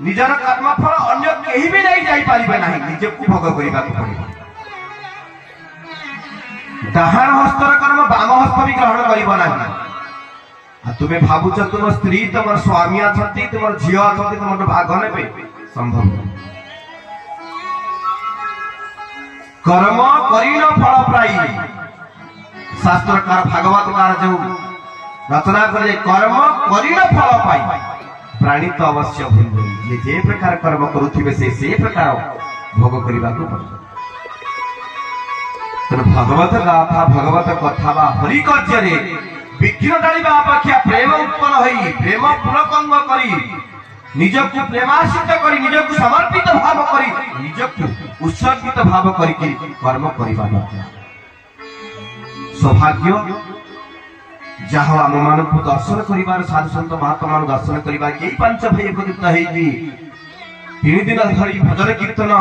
निजर कर्मफल अन्य केही भी नहीं जाई पारिबे नाही निजकु भोग करिबा को पड़िबो डाहाण हस्तर कर्म बाम हस्त भी ग्रहण करिबो नाही आ तुमे भाबुछ तुम स्त्री तुम स्वामी अछंती तुम झियो अछंती तुम भाग नेबे संभव कर्म करिन फल प्राई शास्त्रकार भागवतकार जो रचना करे कर्म करिन फल पाई प्राणी तो अवश्य भूल ये जे प्रकार कर्म करुथिबे से प्रकार भोग करिबा को पड़े तेणु भगवत गाथा भगवत कथा बा हरि कार्य रे विघ्न डालिबा अपेक्षा प्रेम उत्पन्न होई प्रेम पुलकंग करी निजकु प्रेमाश्रित करी निजकु समर्पित भाव करी निजकु उत्सर्गित भाव करी कर्म करिबा सौभाग्य जहाँ आम मान को दर्शन कर साधु सत महात्मा दर्शन कर पांच भाई एकत्रित होगी 3 दिन धरी भजन कीर्तन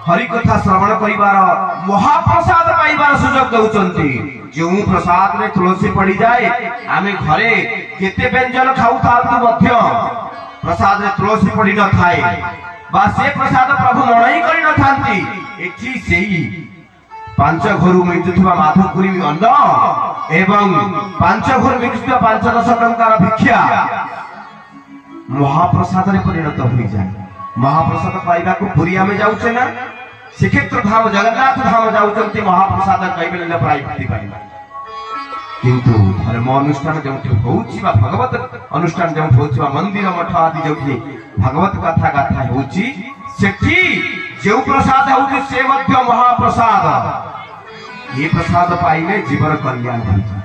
हरि कथा श्रवण कर महाप्रसाद पाइबार सुजोग दौरान जो प्रसाद में तुलसी पड़ी जाए आम घरे केते व्यंजन खाऊ प्रसाद में तुलसी पड़ी न थाए से प्रसाद प्रभु मणई कर न थांती पांच घर मिलुवा माधवपुरी अन्न एवं पांच घर मिलुवा 5-10 टंकार भिक्षा महाप्रसाद रे परिणत हो जाए महाप्रसाद पाइबा को पुरी आमे जाउछे ना श्रीक्षेत्र धाम जगन्नाथ धाम जाउचंती महाप्रसाद कइबेले प्राप्ति पाइबा किंतु धर्म अनुष्ठान जो होउछि बा भगवत अनुष्ठान जो होउछि बा मंदिर मठ आदि जो भगवत कथा गाथा होउछि सेठी जो प्रसाद होउछि से मध्य महाप्रसाद ये प्रसाद पाइले जीवन कल्याण होइछि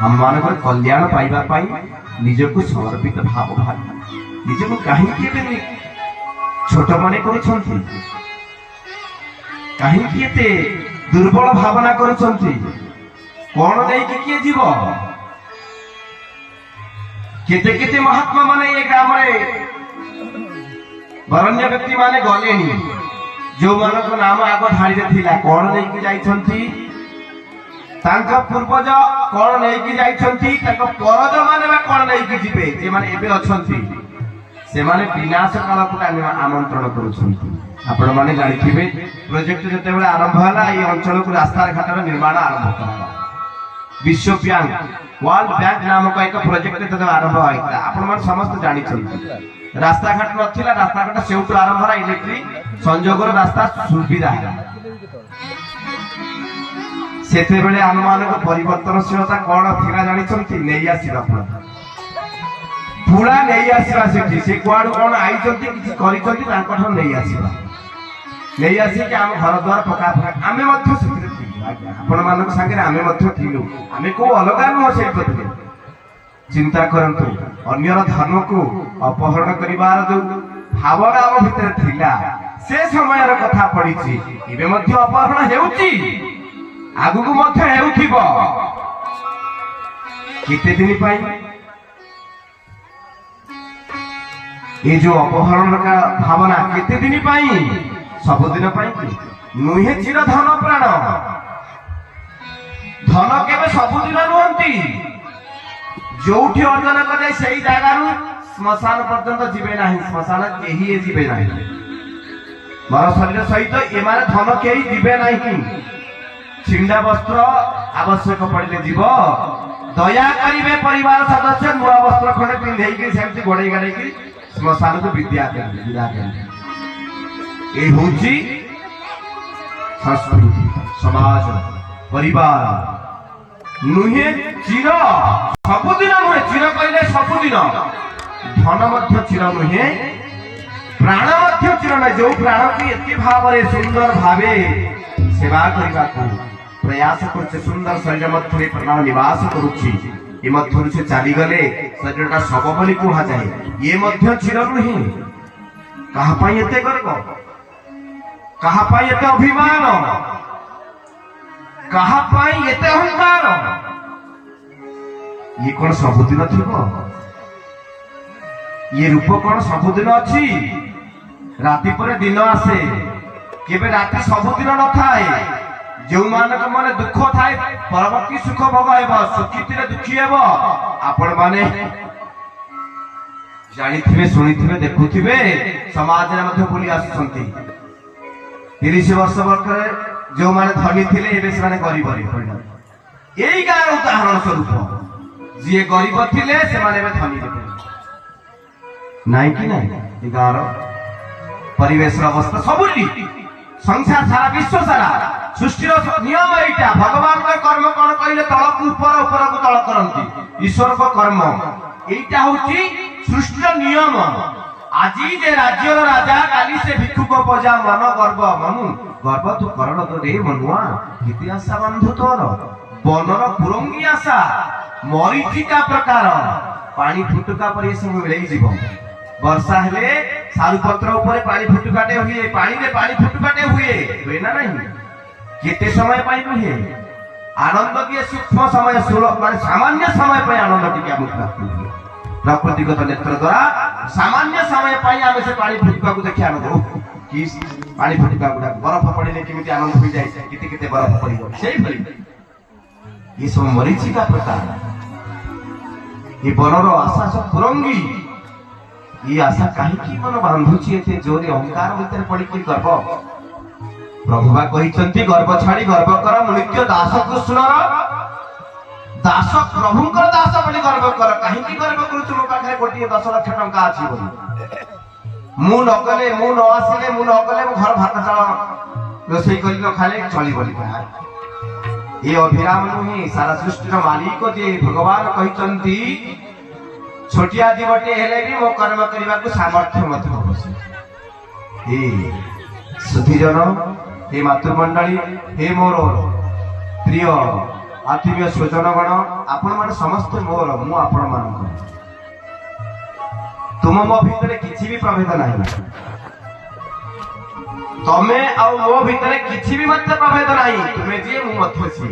हम मानकर कल्याण पाइबा पाई निजको समर्पित भाव भावी निजको काहे केबे छोट माने करूछंती काहे केते दुर्बल भावना करूछंती कोन नै कि के जीव केते केते महात्मा माने ए ग्राम रे वरण्य व्यक्ति माने गलेनी जो मानक नाम आग ढाड़ी थिला कोन नै कि जाइछंती तांका पूर्वज कोन नै कि जाइछंती तांका परज माने बा कोन नै कि जिबे जे माने एबे अछंती से माने विनाश काल को आमंत्रण करूछंती आपण माने जानिथिबे प्रोजेक्ट जते बेले आरंभ हला ए अंचल को रास्ता घाटर निर्माण आरंभ करा विश्व बैंक वर्ल्ड बैंक नामक एक प्रोजेक्ट जते आरंभ होइता आपण माने समस्त जानि छथि रास्ता घाट नथिला रास्ता घाट सेउटु आरंभ हला इलेक्ट्रिक संजोगर रास्ता सुविधा है सेते बेले अनुमान को परिवर्तनशीलता कोन थिला जानि छथि नेई आसीबा पुरा नेई आसीबा सेठी से कोड कोन आई छथि किछि करि छथि तांको ठन नेई आसीबा नेई आसी कि हम घर द्वार पका पका आमे मध्य सेते आपण मानक संगे आमे मध्य थिलु आमे को अलगा न से प्रति चिंता करंतु अन्यर धर्म को अपहरण करिवार जो भावना हम भितर थिला से समय र कथा पडिछि इबे मध्य अपहरण हेउछि आगु को मध्य हेउथिबो किते दिन पाई ये जो अपहरण का भावना किते दिन पाई सब दिन पाई नुहे चिर धन प्राण धन केबे सब दिन नुहंती जोठी अर्जन करे सही जागारु श्मशान पर्यंत जीवे नाही श्मशान केही जीवे नाही मर शरीर सहित ए माने धन केही जीवे नाही छिंडा वस्त्र आवश्यक पड़िले जीव दया करिवे परिवार सदस्य नुआ वस्त्र खणे पिंधेई के सेमति गोडई गाडई के श्मशान को विद्या विदा ए होची संस्कृति समाज परिवार नुहे चिर सबुदिन नुहे चिर कहले सबुदिन धन मध्य चिर नुहे प्राण मध्य चिर न जो प्राण की एति भाव रे सुंदर भावे सेवा करिबा को प्रयास करछे सुंदर शरीर मध्य प्राण निवास करूछि ए मध्य से चाली गले शरीरटा सब बलि कुहा जाए ये मध्य चिर नुहे कहा पाई एते गर्व कहा पाई एते अभिमान कहा पाई एते अहंकार ये कौन सबुदिन थिबो ये रूप कौन सबुदिन अछि राति पर दिन आसे केबे राति सबुदिन न थाए जो मानक माने दुख थाए परवर्ती सुख भोग हेबो सुखितिरे दुखी हेबो आपण माने ଜାଣିଥିବେ ଶୁଣିଥିବେ ଦେଖୁଥିବେ ସମାଜରେ ମଧ୍ୟ ବୁଲି ଆସୁଛନ୍ତି 30 ବର୍ଷ ବର୍ଷରେ ଯେଉଁମାନେ ଧନୀ ଥିଲେ ଏବେ ସେମାନେ ଗରିବ ହୋଇଗଲେ। ଏଇ ଗାଁର ଉଦାହରଣ ସ୍ୱରୂପ ଯିଏ ଗରିବ ଥିଲେ ସେମାନେ ଏବେ ଧନୀ ହେବେ ନାଇଁ କି ନାଇଁ। ଏ ଗାଁର ପରିବେଶର ଅବସ୍ଥା ସବୁଠି ସଂସାର ସାରା ବିଶ୍ୱ ସାରା ସୃଷ୍ଟିର ନିୟମ ଏଇଟା। ଭଗବାନଙ୍କ କର୍ମ କଣ କହିଲେ ତଳକୁ ଉପର ଉପରକୁ ତଳ କରନ୍ତି। ଈଶ୍ୱରଙ୍କ କର୍ମ এইটা হচ্ছে সৃষ্টির নিয়ম। আজি যে রাজ্যর রাজা কালি সে ভিক্ষুক পজা মন গর্ব মনু গর্ব তু করণ তো রে মনুয়া কেতে আশা বন্ধু তোর বনর কুরঙ্গি আশা মরিচিকা প্রকার পানি ফুটুকা পরি এসব মিলাই যাব। বর্ষা হেলে সারু পত্র উপরে পানি ফুটুকাটে হুয়ে পানিরে পানি ফুটুকাটে হুয়ে হুয়ে না নাই কেতে সময় পাই হুয়ে आनंद किए सूक्ष्म समय मान सामान्य समय पर आनंद टी प्राप्त हुए। प्रकृतिगत नेत्र द्वारा सामान्य समय पर आम से पानी फुटका को देखी आनंद कि पानी फुटका गुड़ा बरफ पड़े केमी आनंद हो जाए केते बरफ पड़ ये सब मरीचिका प्रकार ये बनर आशा सब कुरंगी ये आशा कहीं मन बांधुची जोरे अहंकार भितर पड़ी गर्व। प्रभुवा कहते गर्व छाड़ी गर्व कर नित्य दास कृष्णर दास प्रभुंकर दास बोली गर्व कर। कहीं गर्व करुच मो पाखे गोटे 10 लाख टंका अच्छी बोली मु नगले मु न आसिले मु नगले मो घर भात चाल रोषे कर खाले चली बोली ये अभिराम नुहे सारा सृष्टिर मालिक जे भगवान कहते छोटिया जीवटे हेले भी मो कर्म करने को सामर्थ्य मत हे सुधीजन हे मातृमंडली हे मोर प्रिय आत्मीय स्वजनगण आपण माने समस्त मोर मु आपण मान तुम मो भितर किछि भी प्रभेद नाही तमे आ मो भितर किछि भी मत प्रभेद नाही तुमे जे मु मत छी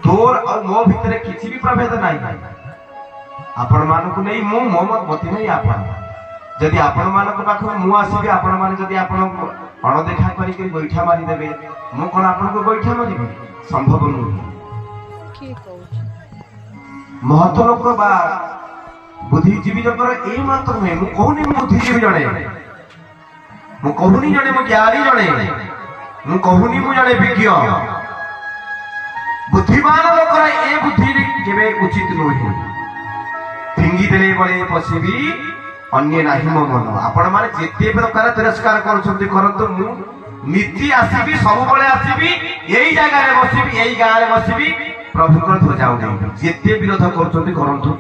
तोर आ मो भितर किछि भी प्रभेद नाही आपण मान को नहीं मु मो मत मत नहीं आपण जदि आपण मान को पाख मु आसीबी आपण मान जदि आपण अणदेखा करी गोईठा मारी देबे मु कोन आपण को गोईठा मारिबे संभव नुहे। महत्व लोक बा बुद्धिजीवी जकर ए मात्र नुहे मु कहूनी मु बुद्धिजीवी जणे मु कहूनी जणे मु ज्ञानी जणे मु कहूनी मु जणे विज्ञ बुद्धिमान लोकर ए बुद्धि केबे उचित नुहे। फिंगी देले बळे पसिबी अन्य नाही मो मन आपण माने जेते प्रकार तिरस्कार करछन्ती करंतु मु नीति आसीबी सब बळे आसीबी एई जगह रे बसिबी एई गां रे बसिबी प्रभु को ध्वजा उठाई जेते विरोध करछन्ती करंतु